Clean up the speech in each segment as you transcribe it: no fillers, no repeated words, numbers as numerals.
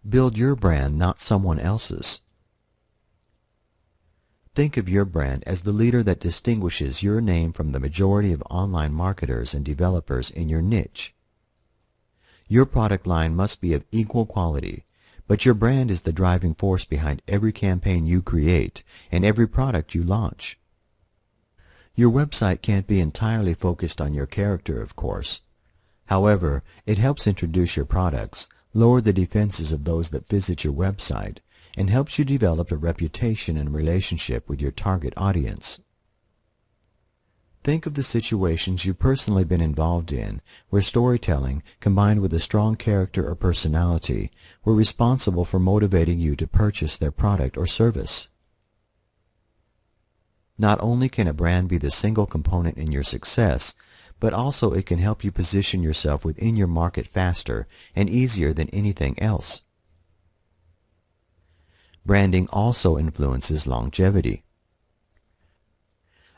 Build your brand, not someone else's. Think of your brand as the leader that distinguishes your name from the majority of online marketers and developers in your niche. Your product line must be of equal quality, but your brand is the driving force behind every campaign you create and every product you launch. Your website can't be entirely focused on your character, of course. However, it helps introduce your products, lower the defenses of those that visit your website, and helps you develop a reputation and relationship with your target audience. Think of the situations you've personally been involved in where storytelling, combined with a strong character or personality, were responsible for motivating you to purchase their product or service. Not only can a brand be the single component in your success, but also it can help you position yourself within your market faster and easier than anything else. Branding also influences longevity.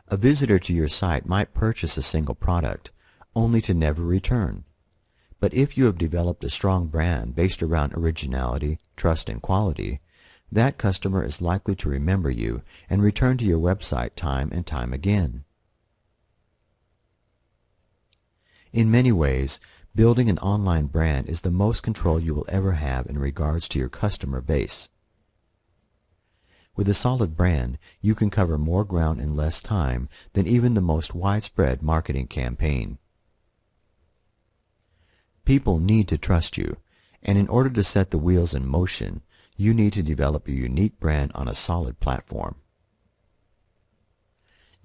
A visitor to your site might purchase a single product, only to never return. But if you have developed a strong brand based around originality, trust, and quality, that customer is likely to remember you and return to your website time and time again. In many ways, building an online brand is the most control you will ever have in regards to your customer base. With a solid brand, you can cover more ground in less time than even the most widespread marketing campaign. People need to trust you, and in order to set the wheels in motion, you need to develop a unique brand on a solid platform.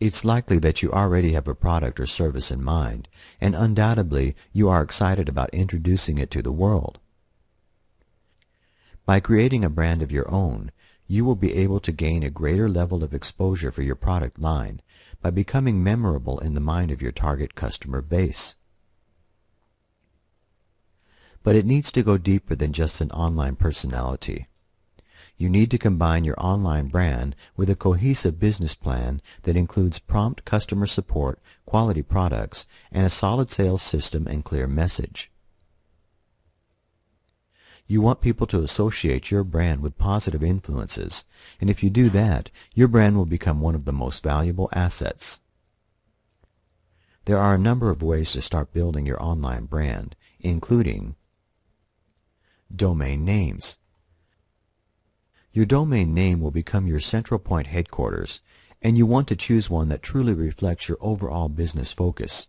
It's likely that you already have a product or service in mind, and undoubtedly you are excited about introducing it to the world. By creating a brand of your own, you will be able to gain a greater level of exposure for your product line by becoming memorable in the mind of your target customer base. But it needs to go deeper than just an online personality. You need to combine your online brand with a cohesive business plan that includes prompt customer support, quality products, and a solid sales system and clear message. You want people to associate your brand with positive influences, and if you do that, your brand will become one of the most valuable assets. There are a number of ways to start building your online brand, including domain names. Your domain name will become your central point headquarters, and you want to choose one that truly reflects your overall business focus.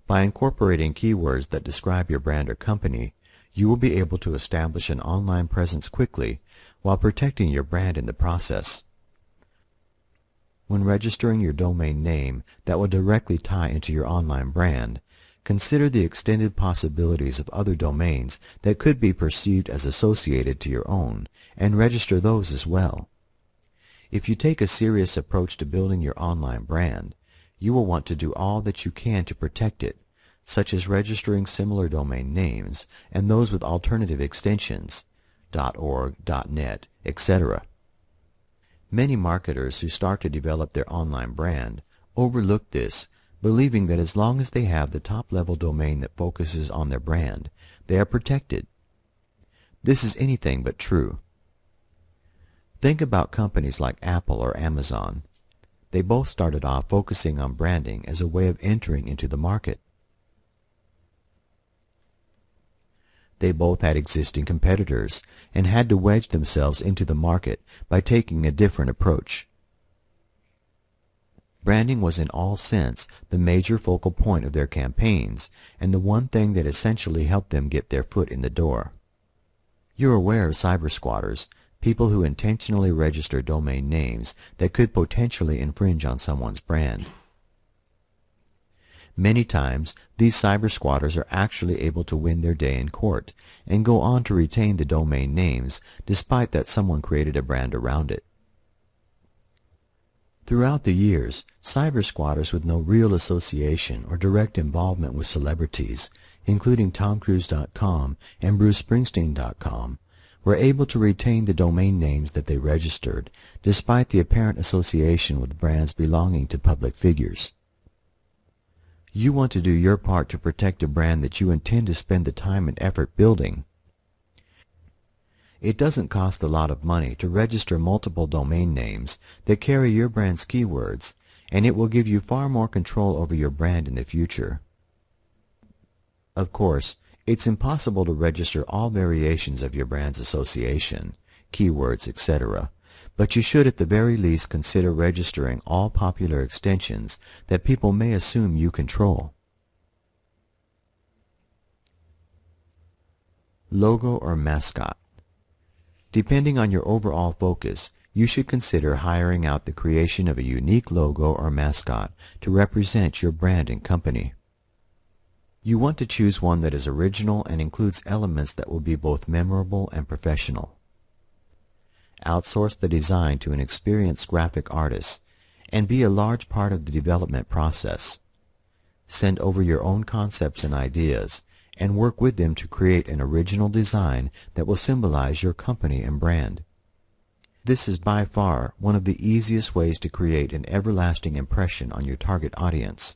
By incorporating keywords that describe your brand or company, you will be able to establish an online presence quickly while protecting your brand in the process. When registering your domain name that will directly tie into your online brand, consider the extended possibilities of other domains that could be perceived as associated to your own, and register those as well. If you take a serious approach to building your online brand, you will want to do all that you can to protect it, such as registering similar domain names and those with alternative extensions, .org, .net, etc. Many marketers who start to develop their online brand overlook this, believing that as long as they have the top-level domain that focuses on their brand, they are protected. This is anything but true. Think about companies like Apple or Amazon. They both started off focusing on branding as a way of entering into the market. They both had existing competitors and had to wedge themselves into the market by taking a different approach. Branding was in all sense the major focal point of their campaigns and the one thing that essentially helped them get their foot in the door. You're aware of cyber squatters, people who intentionally register domain names that could potentially infringe on someone's brand. Many times, these cyber squatters are actually able to win their day in court and go on to retain the domain names despite that someone created a brand around it. Throughout the years, cyber squatters with no real association or direct involvement with celebrities, including TomCruise.com and BruceSpringsteen.com, were able to retain the domain names that they registered, despite the apparent association with brands belonging to public figures. You want to do your part to protect a brand that you intend to spend the time and effort building. It doesn't cost a lot of money to register multiple domain names that carry your brand's keywords, and it will give you far more control over your brand in the future. Of course, it's impossible to register all variations of your brand's association, keywords, etc., but you should at the very least consider registering all popular extensions that people may assume you control. Logo or mascot. Depending on your overall focus, you should consider hiring out the creation of a unique logo or mascot to represent your brand and company. You want to choose one that is original and includes elements that will be both memorable and professional. Outsource the design to an experienced graphic artist and be a large part of the development process. Send over your own concepts and ideas and work with them to create an original design that will symbolize your company and brand. This is by far one of the easiest ways to create an everlasting impression on your target audience.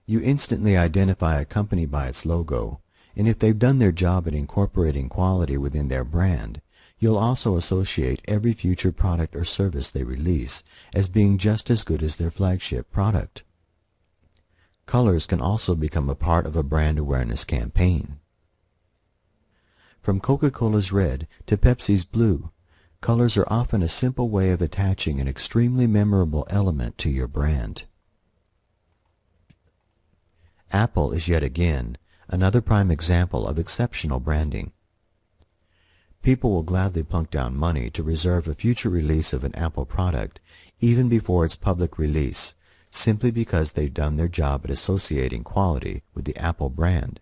You instantly identify a company by its logo, and if they've done their job at incorporating quality within their brand, you'll also associate every future product or service they release as being just as good as their flagship product. Colors can also become a part of a brand awareness campaign. From Coca-Cola's red to Pepsi's blue, colors are often a simple way of attaching an extremely memorable element to your brand. Apple is yet again another prime example of exceptional branding. People will gladly plunk down money to reserve a future release of an Apple product even before its public release, simply because they've done their job at associating quality with the Apple brand.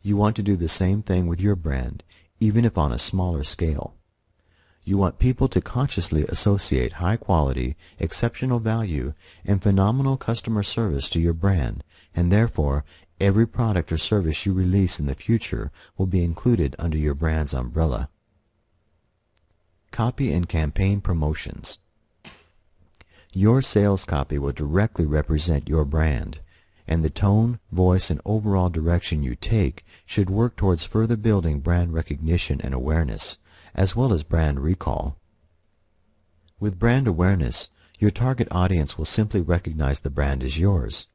You want to do the same thing with your brand, even if on a smaller scale. You want people to consciously associate high quality, exceptional value, and phenomenal customer service to your brand, and therefore every product or service you release in the future will be included under your brand's umbrella. Copy and campaign promotions. Your sales copy will directly represent your brand, and the tone, voice, and overall direction you take should work towards further building brand recognition and awareness, as well as brand recall. With brand awareness, your target audience will simply recognize the brand as yours.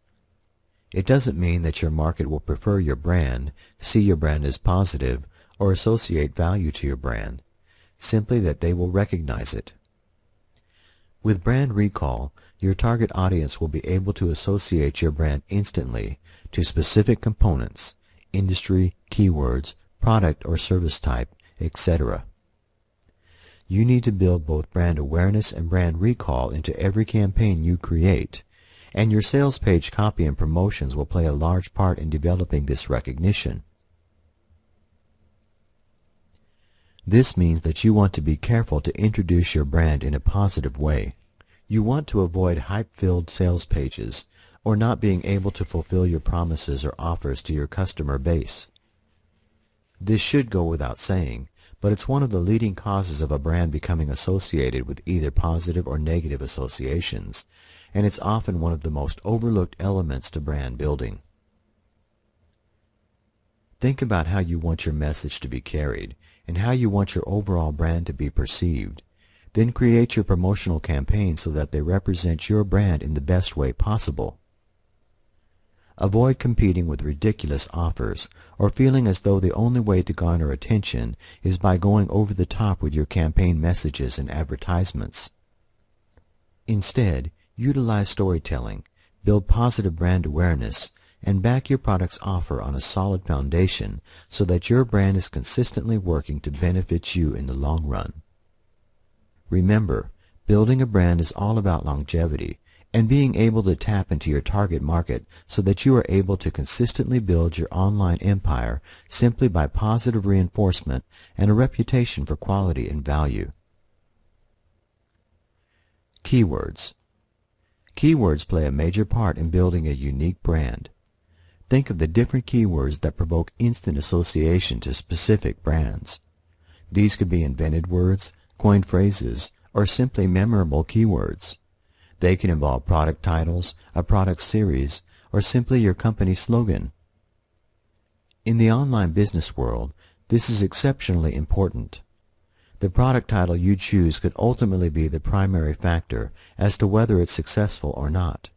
It doesn't mean that your market will prefer your brand, see your brand as positive, or associate value to your brand, simply that they will recognize it. With brand recall, your target audience will be able to associate your brand instantly to specific components, industry, keywords, product or service type, etc. You need to build both brand awareness and brand recall into every campaign you create, and your sales page copy and promotions will play a large part in developing this recognition. This means that you want to be careful to introduce your brand in a positive way. You want to avoid hype-filled sales pages or not being able to fulfill your promises or offers to your customer base. This should go without saying, but it's one of the leading causes of a brand becoming associated with either positive or negative associations, and it's often one of the most overlooked elements to brand building. Think about how you want your message to be carried and how you want your overall brand to be perceived. Then create your promotional campaigns so that they represent your brand in the best way possible. Avoid competing with ridiculous offers or feeling as though the only way to garner attention is by going over the top with your campaign messages and advertisements. Instead, utilize storytelling, build positive brand awareness, and back your product's offer on a solid foundation so that your brand is consistently working to benefit you in the long run. Remember, building a brand is all about longevity and being able to tap into your target market so that you are able to consistently build your online empire simply by positive reinforcement and a reputation for quality and value. Keywords. Keywords play a major part in building a unique brand. Think of the different keywords that provoke instant association to specific brands. These could be invented words, coined phrases, or simply memorable keywords. They can involve product titles, a product series, or simply your company slogan. In the online business world, this is exceptionally important. The product title you choose could ultimately be the primary factor as to whether it's successful or not.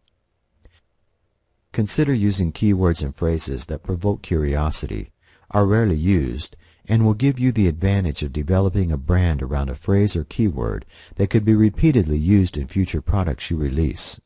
Consider using keywords and phrases that provoke curiosity, are rarely used, and will give you the advantage of developing a brand around a phrase or keyword that could be repeatedly used in future products you release.